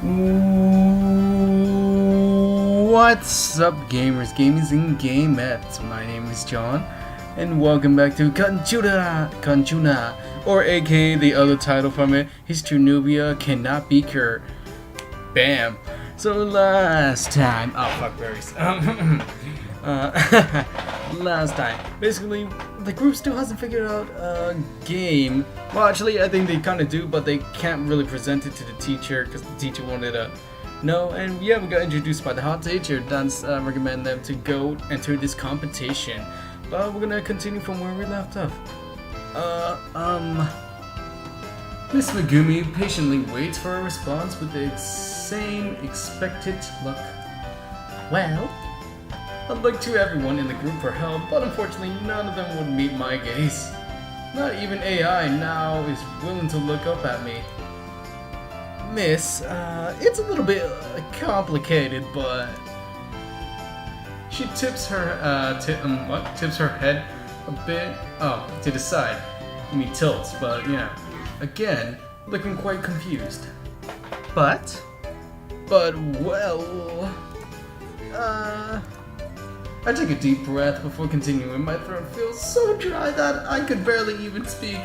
What's up, gamers, gamies, and gamettes? My name is John, and welcome back to Kachuna, or aka the other title from it, History Nubia Cannot Be Cured. Bam! So last time, oh fuck berries. Last time, basically, the group still hasn't figured out a game. Well, actually, I think they kind of do, but they can't really present it to the teacher because the teacher wanted to know. And yeah, we got introduced by the hot teacher. That's recommend them to go enter this competition. But we're gonna continue from where we left off. Miss Megumi patiently waits for a response with the same expected look. Well, I'd look to everyone in the group for help, but unfortunately none of them would meet my gaze. Not even AI now is willing to look up at me. Miss, it's a little bit complicated, but she tips her tips her head a bit to the side. I mean tilts, but yeah. Again, looking quite confused. But well, I take a deep breath before continuing. My throat feels so dry that I could barely even speak.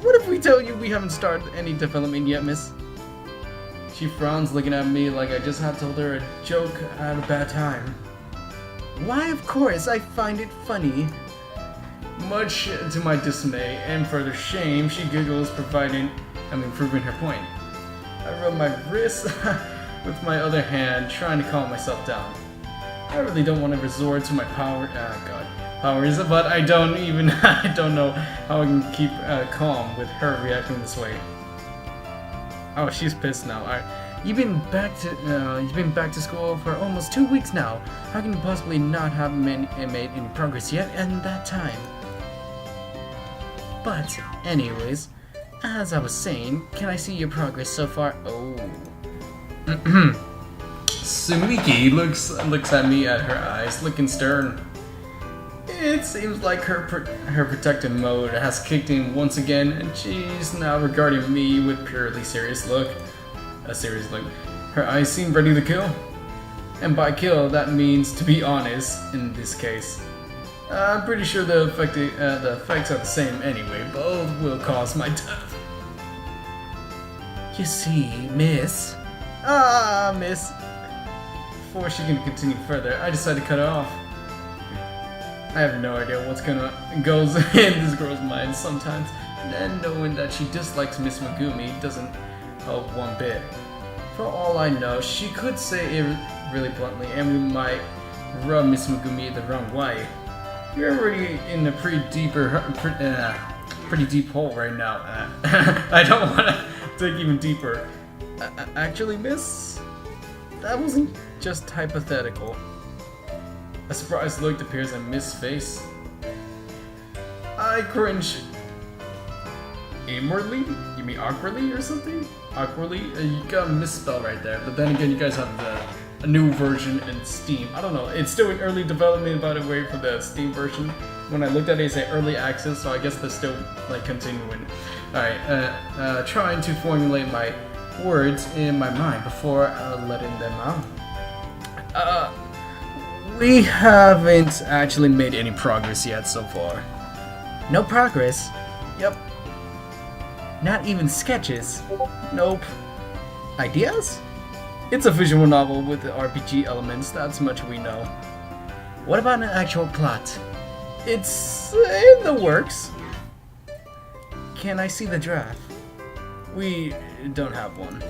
What if we tell you we haven't started any development yet, miss? She frowns, looking at me like I just had told her a joke at a bad time. Why, of course, I find it funny. Much to my dismay and further shame, she giggles, proving her point. I rub my wrist with my other hand, trying to calm myself down. I really don't want to resort to my powers, but I don't know how I can keep calm with her reacting this way. Oh, she's pissed now. Alright, you've been back to school for almost 2 weeks now. How can you possibly not have made any progress yet in that time? But anyways, as I was saying, can I see your progress so far? Oh. Sumiki looks at me at her eyes, looking stern. It seems like her protective mode has kicked in once again, and she's now regarding me with purely serious look. Her eyes seem ready to kill. And by kill, that means to be honest in this case. I'm pretty sure the effects are the same anyway. Both will cause my death. You see, miss. Miss. Before she can continue further, I decide to cut her off. I have no idea what's goes in this girl's mind sometimes, and knowing that she dislikes Miss Megumi doesn't help one bit. For all I know, she could say it really bluntly, and we might rub Miss Megumi the wrong way. We're already in a pretty deep hole right now. I don't want to dig even deeper. Actually, miss, that wasn't just hypothetical. A surprised look appears on Miss' face. I cringe. Inwardly? You mean awkwardly or something? Awkwardly? You got a misspell right there. But then again, you guys have a new version in Steam. I don't know. It's still in early development, by the way, for the Steam version. When I looked at it, it said early access, so I guess they're still like continuing. Alright, trying to formulate my words in my mind before letting them out. We haven't actually made any progress yet so far. No progress? Yep. Not even sketches? Nope. Ideas? It's a visual novel with the RPG elements, that's much we know. What about an actual plot? It's in the works. Can I see the draft? We don't have one.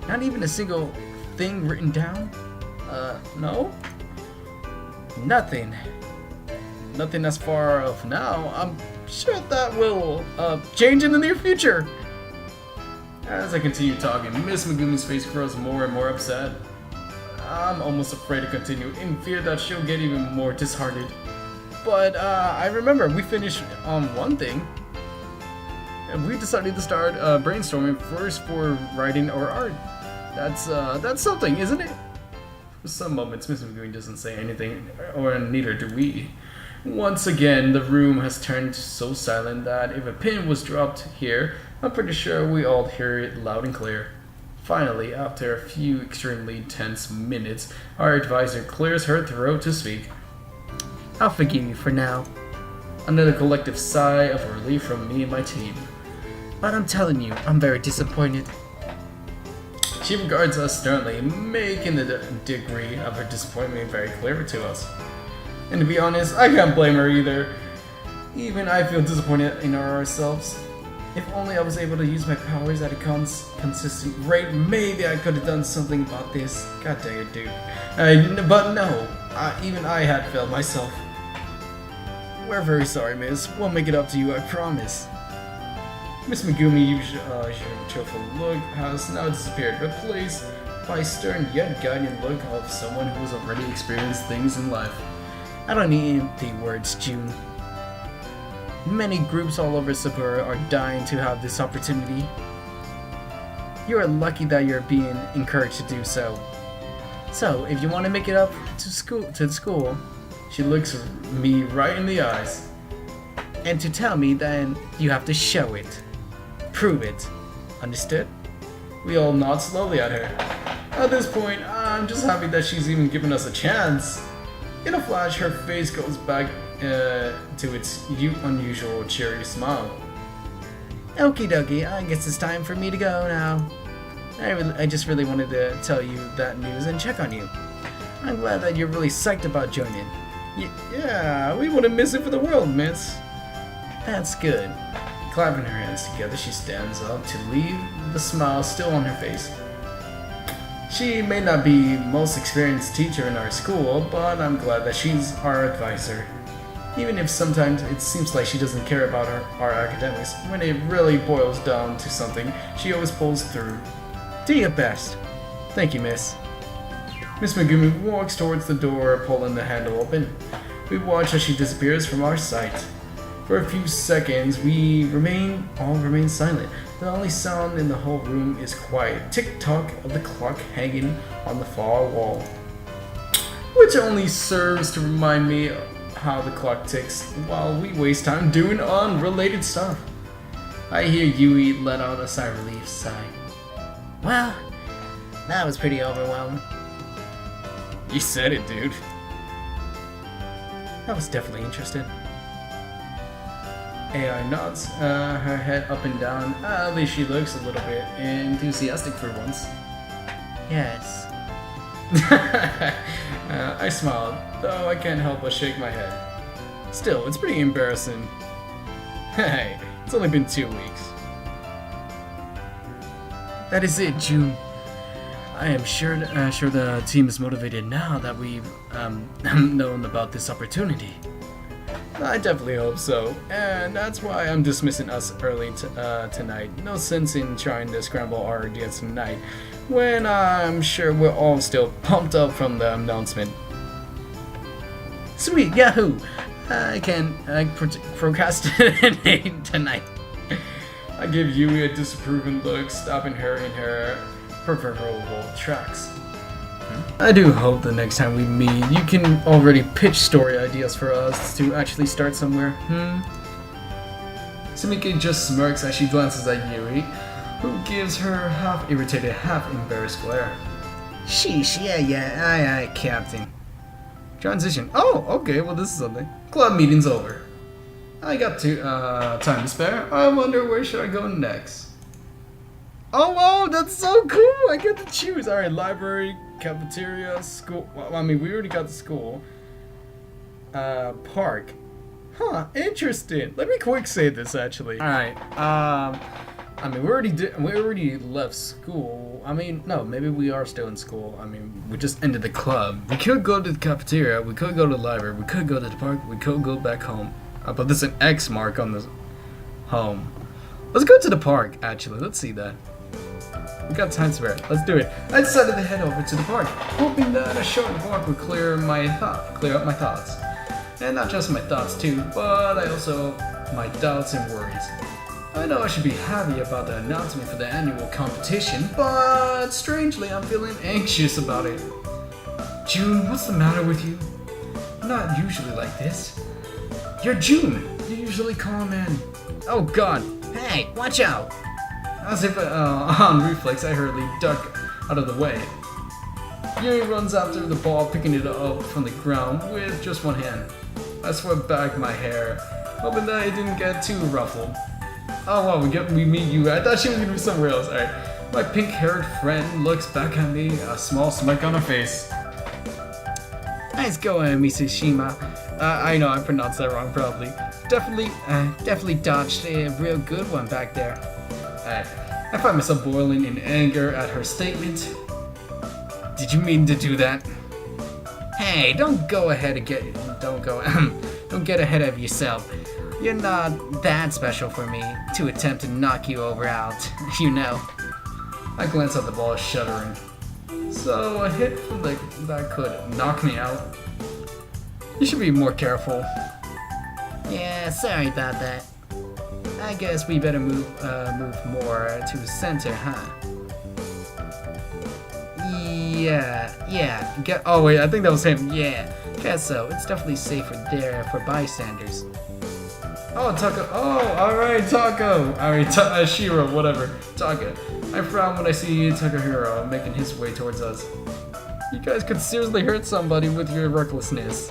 Not even a single thing written down? No? Nothing. Nothing as far of now. I'm sure that will change in the near future. As I continue talking, Miss Megumi's face grows more and more upset. I'm almost afraid to continue, in fear that she'll get even more disheartened. But I remember we finished on one thing. And we decided to start brainstorming first for writing or art. That's something, isn't it? For some moments, Miss Megumi doesn't say anything, or neither do we. Once again, the room has turned so silent that if a pin was dropped here, I'm pretty sure we all hear it loud and clear. Finally, after a few extremely tense minutes, our advisor clears her throat to speak. I'll forgive you for now. Another collective sigh of relief from me and my team. But I'm telling you, I'm very disappointed. She regards us sternly, making the degree of her disappointment very clear to us. And to be honest, I can't blame her either. Even I feel disappointed in ourselves. If only I was able to use my powers at a consistent rate, maybe I could have done something about this. God dang it, dude. But no, even I had failed myself. We're very sorry, miss. We'll make it up to you, I promise. Miss Megumi's usual cheerful look has now disappeared, replaced by a stern yet guiding look of someone who has already experienced things in life. I don't need empty words, June. Many groups all over Sakura are dying to have this opportunity. You are lucky that you're being encouraged to do so. So, if you want to make it up to the school, she looks me right in the eyes. And to tell me, then you have to show it. Prove it. Understood? We all nod slowly at her. At this point, I'm just happy that she's even given us a chance. In a flash, her face goes back to its unusual cheery smile. Okie dokie, I guess it's time for me to go now. I just really wanted to tell you that news and check on you. I'm glad that you're really psyched about joining. Yeah, we wouldn't miss it for the world, miss. That's good. Clapping her hands together, she stands up to leave, the smile still on her face. She may not be most experienced teacher in our school, but I'm glad that she's our advisor. Even if sometimes it seems like she doesn't care about our academics, when it really boils down to something, she always pulls through. Do your best. Thank you, miss. Miss Megumi walks towards the door, pulling the handle open. We watch as she disappears from our sight. For a few seconds, we all remain silent. The only sound in the whole room is quiet tick-tock of the clock hanging on the far wall. Which only serves to remind me how the clock ticks while we waste time doing unrelated stuff. I hear Yui let out a sigh of relief sigh. Well, that was pretty overwhelming. You said it, dude. That was definitely interesting. AI nods, her head up and down. At least she looks a little bit enthusiastic for once. Yes. I smiled, though I can't help but shake my head. Still, it's pretty embarrassing. Hey, it's only been 2 weeks. That is it, June. I am sure the team is motivated now that we've known about this opportunity. I definitely hope so, and that's why I'm dismissing us early tonight. No sense in trying to scramble our ideas tonight, when I'm sure we're all still pumped up from the announcement. Sweet, yahoo! I procrastinate tonight. I give Yui a disapproving look, stopping her in her proverbial tracks. I do hope the next time we meet, you can already pitch story ideas for us to actually start somewhere, Sumika just smirks as she glances at Yui, who gives her half irritated, half embarrassed glare. Sheesh, yeah, aye, Captain. Transition. Oh, okay, well this is something. Club meeting's over. I got time to spare. I wonder where should I go next. Oh, that's so cool! I get to choose. Alright, library, cafeteria, school. Well, I mean, we already got the school. Park. Huh, interesting. Let me quick say this, actually. Alright, I mean, we already left school. I mean, no, maybe we are still in school. I mean, we just ended the club. We could go to the cafeteria, we could go to the library, we could go to the park, we could go back home. But there's an X mark on the home. Let's go to the park, actually. Let's see that. We got time spare. Let's do it. I decided to head over to the park, hoping that a short walk would clear up my thoughts. And not just my thoughts too, but also my doubts and worries. I know I should be happy about the announcement for the annual competition, but strangely I'm feeling anxious about it. June, what's the matter with you? I'm not usually like this. You're June. You're usually calm and... Oh god. Hey, watch out. As if on reflex, I hurriedly duck out of the way. Yuri runs after the ball, picking it up from the ground with just one hand. I swept back my hair, hoping that it didn't get too ruffled. Oh wow, we meet you. I thought she was gonna be somewhere else. Alright. My pink-haired friend looks back at me, a small smirk on her face. Nice going, Misushima. I know I pronounced that wrong, probably. Definitely dodged a real good one back there. I find myself boiling in anger at her statement. Did you mean to do that? Hey, don't get ahead of yourself. You're not that special for me to attempt to knock you over out, you know. I glance at the ball, shuddering. So a hit from that could knock me out. You should be more careful. Yeah, sorry about that. I guess we better move more to the center, huh? Yeah. Oh wait, I think that was him. Yeah, guess so. It's definitely safer there for bystanders. Oh, Taco. Oh, alright, Taco. Alright, Shiro, whatever. Taco. I frown when I see Takahiro making his way towards us. You guys could seriously hurt somebody with your recklessness.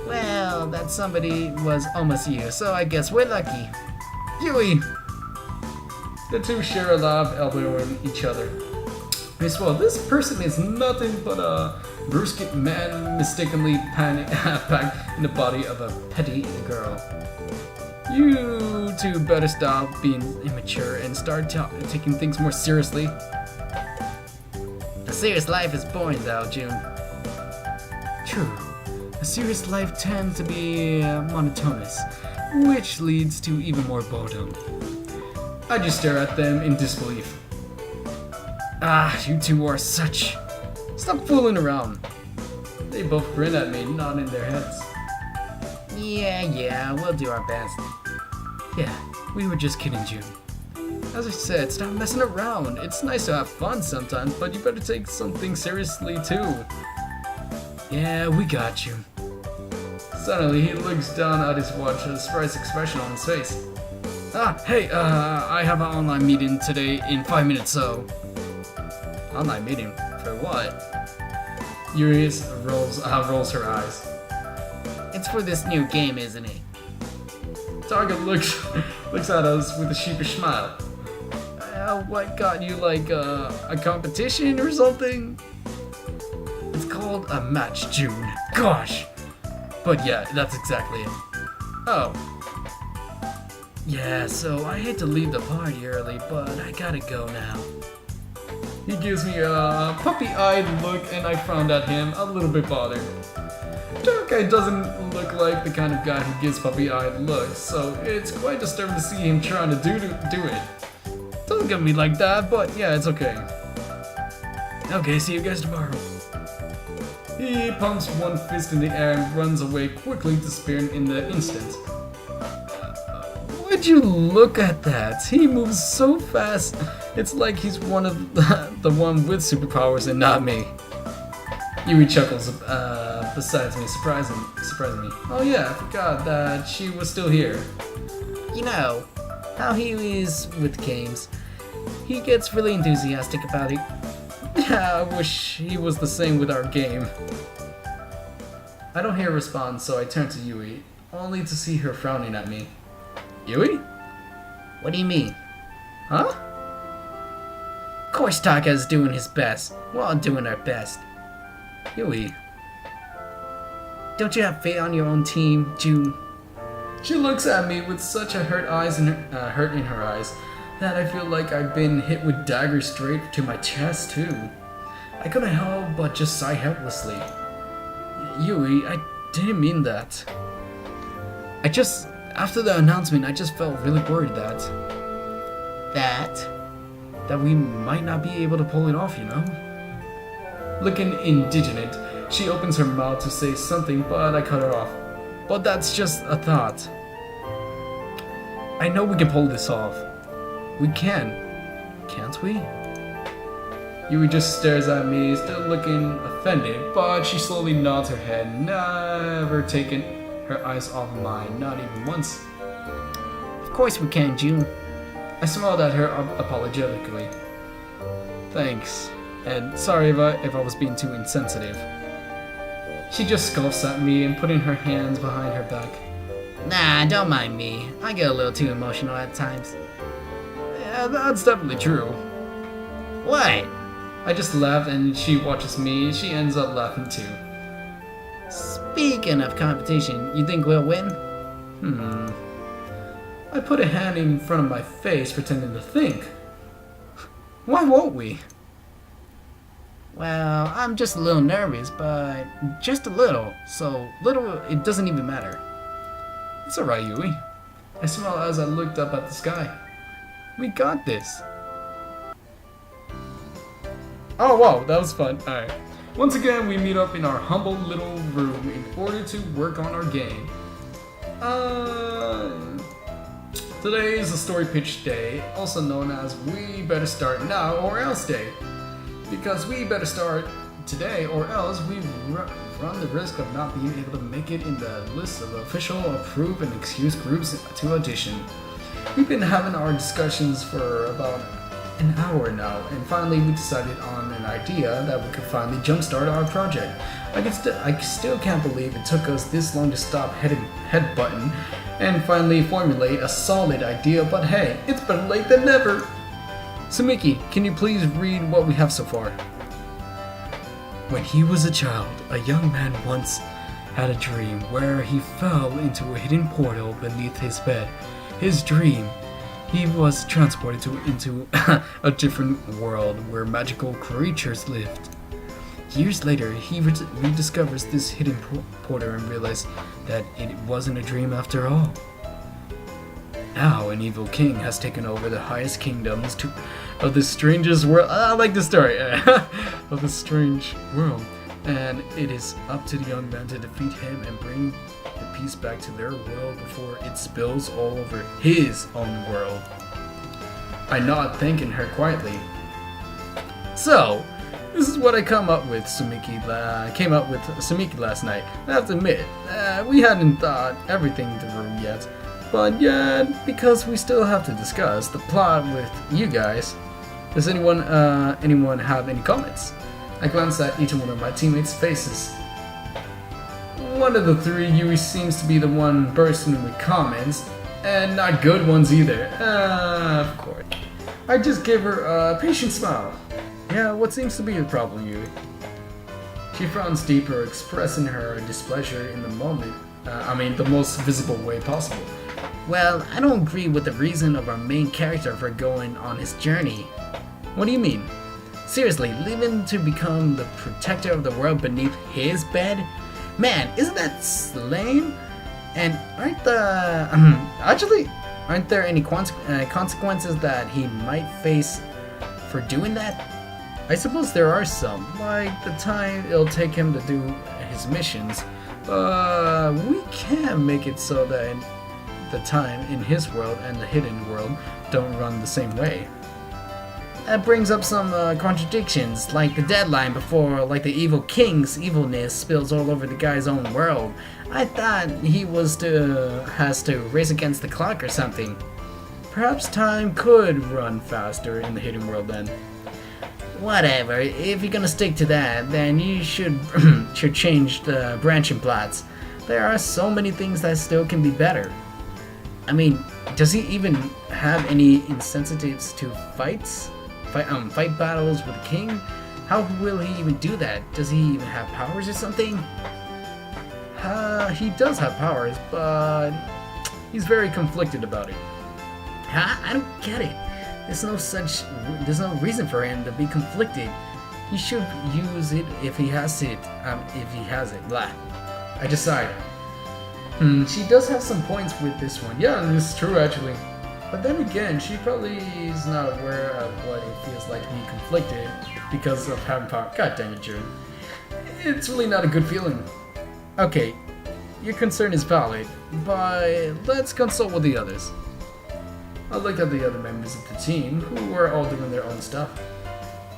Well, that somebody was almost you, so I guess we're lucky. Yui! The two share a laugh, elbowing each other. I swear, this person is nothing but a brusque man mistakenly packed in the body of a petty girl. You two better stop being immature and start taking things more seriously. A serious life is boring though, June. True. A serious life tends to be monotonous, which leads to even more boredom. I just stare at them in disbelief. Ah, you two are such... Stop fooling around. They both grin at me, nodding their heads. Yeah, we'll do our best. Yeah, we were just kidding, June. As I said, stop messing around. It's nice to have fun sometimes, but you better take something seriously too. Yeah, we got you. Suddenly, he looks down at his watch, a surprised expression on his face. Hey, I have an online meeting today in 5 minutes, so... Online meeting? For what? Yuri rolls her eyes. It's for this new game, isn't it? Target looks at us with a sheepish smile. What got you, like, a competition or something? It's called a match, June. Gosh! But yeah, that's exactly it. Oh. Yeah, so I hate to leave the party early, but I gotta go now. He gives me a puppy-eyed look, and I frowned at him, a little bit bothered. That guy doesn't look like the kind of guy who gives puppy-eyed looks, so it's quite disturbing to see him trying to do it. Doesn't get me like that, but yeah, it's okay. Okay, see you guys tomorrow. He pumps one fist in the air and runs away, quickly disappearing in the instant. Would you look at that? He moves so fast. It's like he's one of the one with superpowers and not me. Yui chuckles besides me, surprising me. Oh yeah, I forgot that she was still here. You know, how he is with games. He gets really enthusiastic about it. Yeah, I wish he was the same with our game. I don't hear a response, so I turn to Yui, only to see her frowning at me. Yui? What do you mean? Huh? Of course Taka's doing his best. We're all doing our best. Yui. Don't you have faith on your own team, June? She looks at me with such a hurt in her eyes that I feel like I've been hit with daggers straight to my chest too. I couldn't help but just sigh helplessly. Yui, I didn't mean that. After the announcement, I just felt really worried that we might not be able to pull it off, you know? Looking indignant, she opens her mouth to say something, but I cut her off. But that's just a thought. I know we can pull this off. We can. Can't we? Yui just stares at me, still looking offended, but she slowly nods her head, never taking her eyes off of mine, not even once. Of course we can, June. I smiled at her apologetically. Thanks, and sorry if I was being too insensitive. She just scoffs at me and putting her hands behind her back. Nah, don't mind me. I get a little too emotional at times. Yeah, that's definitely true. What? I just laugh and she watches me. She ends up laughing too. Speaking of competition, you think we'll win? I put a hand in front of my face pretending to think. Why won't we? Well, I'm just a little nervous, but just a little. So little, it doesn't even matter. It's alright, Yui. I smiled as I looked up at the sky. We got this. Oh wow, that was fun. Alright. Once again, we meet up in our humble little room in order to work on our game. Today is the story pitch day, also known as We Better Start Now or Else Day. Because we better start today or else we run the risk of not being able to make it in the list of official, approved, and excused groups to audition. We've been having our discussions for about an hour now, and finally we decided on an idea that we could finally jumpstart our project. I still can't believe it took us this long to stop headbutting and finally formulate a solid idea, but hey, it's better late than never. Sumiki, can you please read what we have so far? When he was a child, a young man once had a dream where he fell into a hidden portal beneath his bed. His dream, he was transported into a different world where magical creatures lived. Years later, he rediscovers this hidden portal and realizes that it wasn't a dream after all. Now, an evil king has taken over the highest kingdoms of the strangest world. I like the story of the strange world, and it is up to the young man to defeat him and bring the peace back to their world before it spills all over his own world. I nod, thanking her quietly. So, this is what I came up with Sumiki last night. I have to admit, we hadn't thought everything through yet. But yeah, because we still have to discuss the plot with you guys. Does anyone have any comments? I glanced at each one of my teammates' faces. One of the three, Yui, seems to be the one bursting with comments, and not good ones either. Of course. I just gave her a patient smile. Yeah, what seems to be the problem, Yui? She frowns deeper, expressing her displeasure in the most visible way possible. Well, I don't agree with the reason of our main character for going on his journey. What do you mean? Seriously, leaving to become the protector of the world beneath his bed? Man, isn't that lame? And aren't there any consequences that he might face for doing that? I suppose there are some, like the time it'll take him to do his missions, but we can make it so that the time in his world and the hidden world don't run the same way. That brings up some contradictions, like the deadline before, like the evil king's evilness spills all over the guy's own world. I thought he has to race against the clock or something. Perhaps time could run faster in the hidden world then. Whatever, if you're gonna stick to that, then you should change the branching plots. There are so many things that still can be better. I mean, does he even have any insensitives to fight battles with the king? How will he even do that? Does he even have powers or something? He does have powers, but he's very conflicted about it. Huh? I don't get it. There's no reason for him to be conflicted. He should use it if he has it. Blah. I decide. She does have some points with this one. Yeah, this is true actually. But then again, she probably is not aware of what it feels like to be conflicted because of having power. God dang it, June. It's really not a good feeling. Okay, your concern is valid, but let's consult with the others. I looked at the other members of the team, who were all doing their own stuff.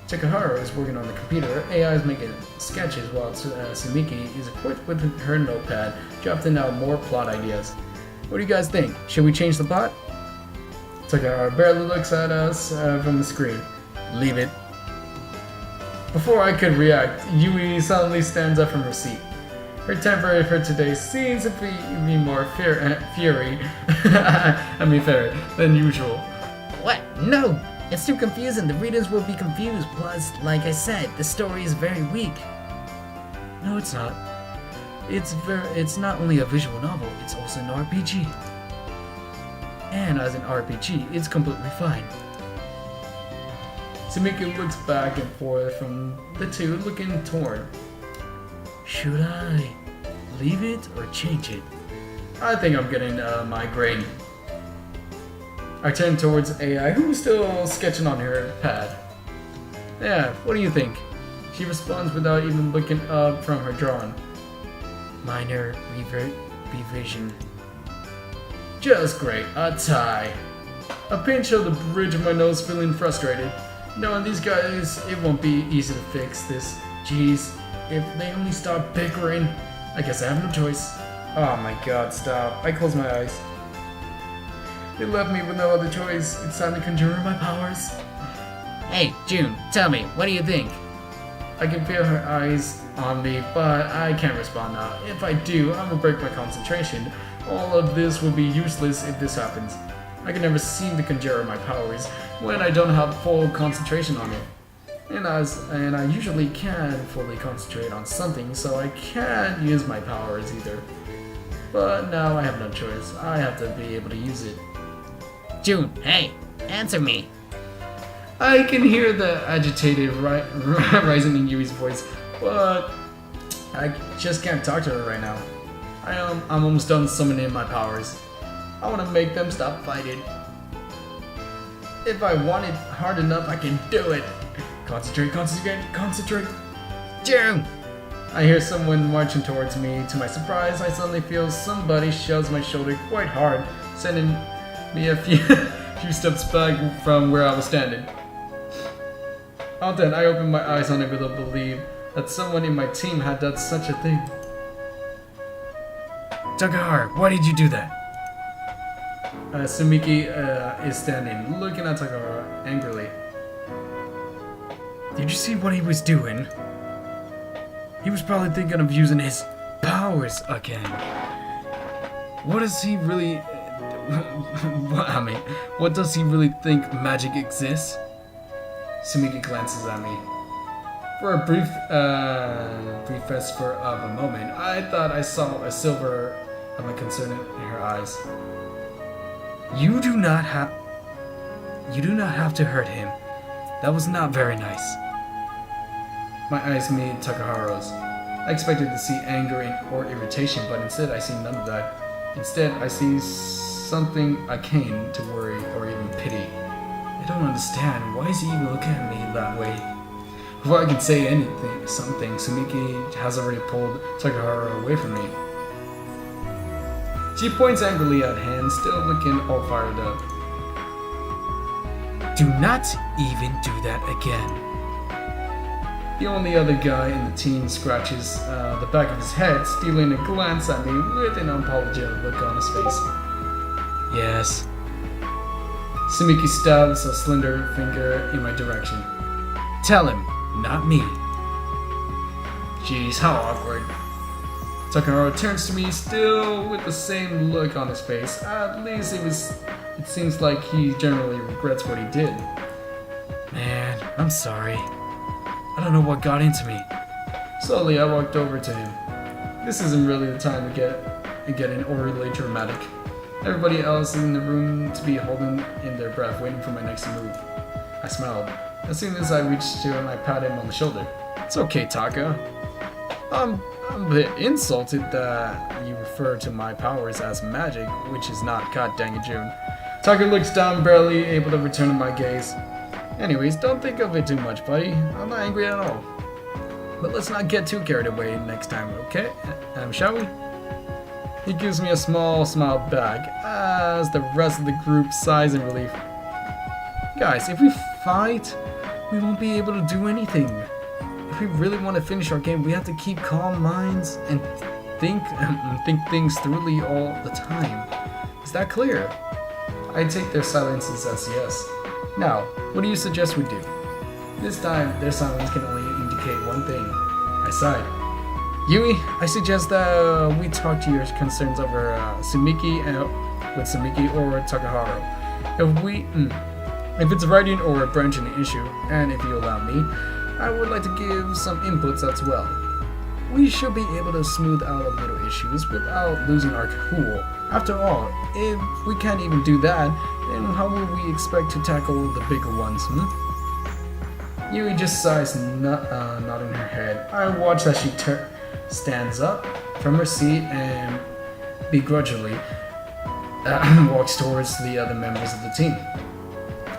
Takahara is working on the computer, AI is making sketches, while Sumiki is equipped with her notepad, jotting out more plot ideas. What do you guys think? Should we change the plot? Takahara barely looks at us from the screen. Leave it. Before I could react, Yui suddenly stands up from her seat. Her temper for today seems to be more fiery than usual. What? No! It's too confusing. The readers will be confused. Plus, like I said, the story is very weak. No, it's not. It's not only a visual novel, it's also an RPG. And as an RPG, it's completely fine. Sumiki looks back and forth from the two, looking torn. Should I leave it or change it? I think I'm getting a migraine. I turn towards AI, who's still sketching on her pad. Yeah, what do you think? She responds without even looking up from her drawing. Minor revision. Just great, a tie. A pinch of the bridge of my nose, feeling frustrated. Knowing these guys, it won't be easy to fix this. Jeez, if they only stop bickering, I guess I have no choice. Oh my god, stop. I close my eyes. They left me with no other choice. It's time to conjure my powers. Hey, June, tell me, what do you think? I can feel her eyes on me, but I can't respond now. If I do, I'm gonna break my concentration. All of this will be useless if this happens. I can never seem to conjure my powers when I don't have full concentration on it. And I usually can't fully concentrate on something, so I can't use my powers either. But now I have no choice. I have to be able to use it. June, hey, answer me. I can hear the agitated rising in Yui's voice, but I just can't talk to her right now. I'm almost done summoning my powers. I want to make them stop fighting. If I want it hard enough, I can do it. Concentrate, concentrate, concentrate. June! I hear someone marching towards me. To my surprise, I suddenly feel somebody shoves my shoulder quite hard, sending me a few steps back from where I was standing. Then I open my eyes, unable to believe that someone in my team had done such a thing. Takahara, why did you do that? Sumiki is standing, looking at Takahara angrily. Did you see what he was doing? He was probably thinking of using his powers again. What does he really... what does he really think magic exists? Sumiki glances at me. For a brief of a moment, I thought I saw a silver of a concern in her eyes. You do not have to hurt him. That was not very nice. My eyes meet Takahara's. I expected to see anger or irritation, but instead I see none of that. Instead, I see something akin to worry or even pity. I don't understand. Why is he looking at me that way? Before I can say something, Sumiki has already pulled Takahara away from me. She points angrily at him, still looking all fired up. Do not even do that again. The only other guy in the team scratches the back of his head, stealing a glance at me with an unapologetic look on his face. Yes. Sumiki stabs a slender finger in my direction. Tell him, not me. Jeez, how awkward. Takahara turns to me, still with the same look on his face. At least it seems like he generally regrets what he did. Man, I'm sorry. I don't know what got into me. Slowly, I walked over to him. This isn't really the time to get overly dramatic. Everybody else in the room to be holding in their breath, waiting for my next move. I smiled. As soon as I reached to him, I patted him on the shoulder. It's okay, Taka. I'm a bit insulted that you refer to my powers as magic, which is not. God dang it, June. Taka looks down, barely able to return my gaze. Anyways, don't think of it too much, buddy. I'm not angry at all. But let's not get too carried away next time, okay? Shall we? He gives me a small smile back as the rest of the group sighs in relief. Guys, if we fight, we won't be able to do anything. If we really want to finish our game, we have to keep calm minds and think things thoroughly all the time. Is that clear? I take their silences as yes. Now, what do you suggest we do? This time, their silence can only indicate one thing. I sighed. Yui, I suggest that we talk to your concerns over Sumiki with Sumiki or Takaharu. If it's writing or branching an issue, and if you allow me, I would like to give some inputs as well. We should be able to smooth out a little issues without losing our cool. After all, if we can't even do that, then how will we expect to tackle the bigger ones, Yui just sighs, nodding her head. I watch as she stands up from her seat and begrudgingly walks towards the other members of the team.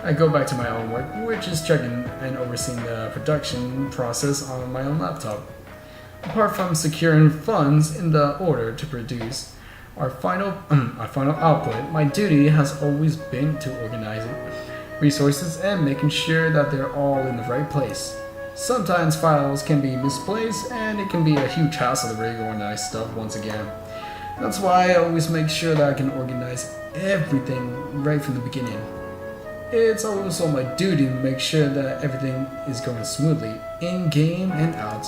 I go back to my own work, which is checking and overseeing the production process on my own laptop. Apart from securing funds in the order to produce our final output, my duty has always been to organizing resources and making sure that they're all in the right place. Sometimes files can be misplaced and it can be a huge hassle to reorganize stuff once again. That's why I always make sure that I can organize everything right from the beginning. It's also my duty to make sure that everything is going smoothly, in-game and out.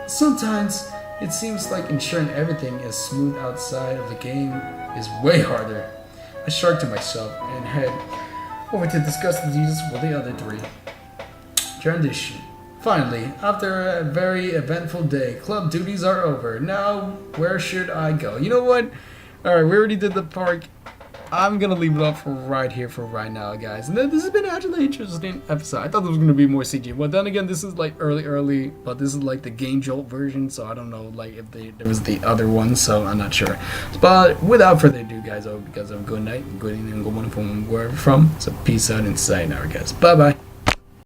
Sometimes it seems like ensuring everything is smooth outside of the game is way harder. I shrug to myself and head over to discuss the details with the other three. Transition. Finally, after a very eventful day, club duties are over. Now, where should I go? You know what? Alright, we already did the park. I'm gonna leave it up for right here for right now, guys. And then this has been actually an interesting episode. I thought there was gonna be more CG. Well, then again, this is like early, but this is like the Game Jolt version, so I don't know like if there was the other one, so I'm not sure. But without further ado, guys, I hope you guys have a good night, good evening, good morning from wherever from. So peace out and sayonara, guys. Bye bye.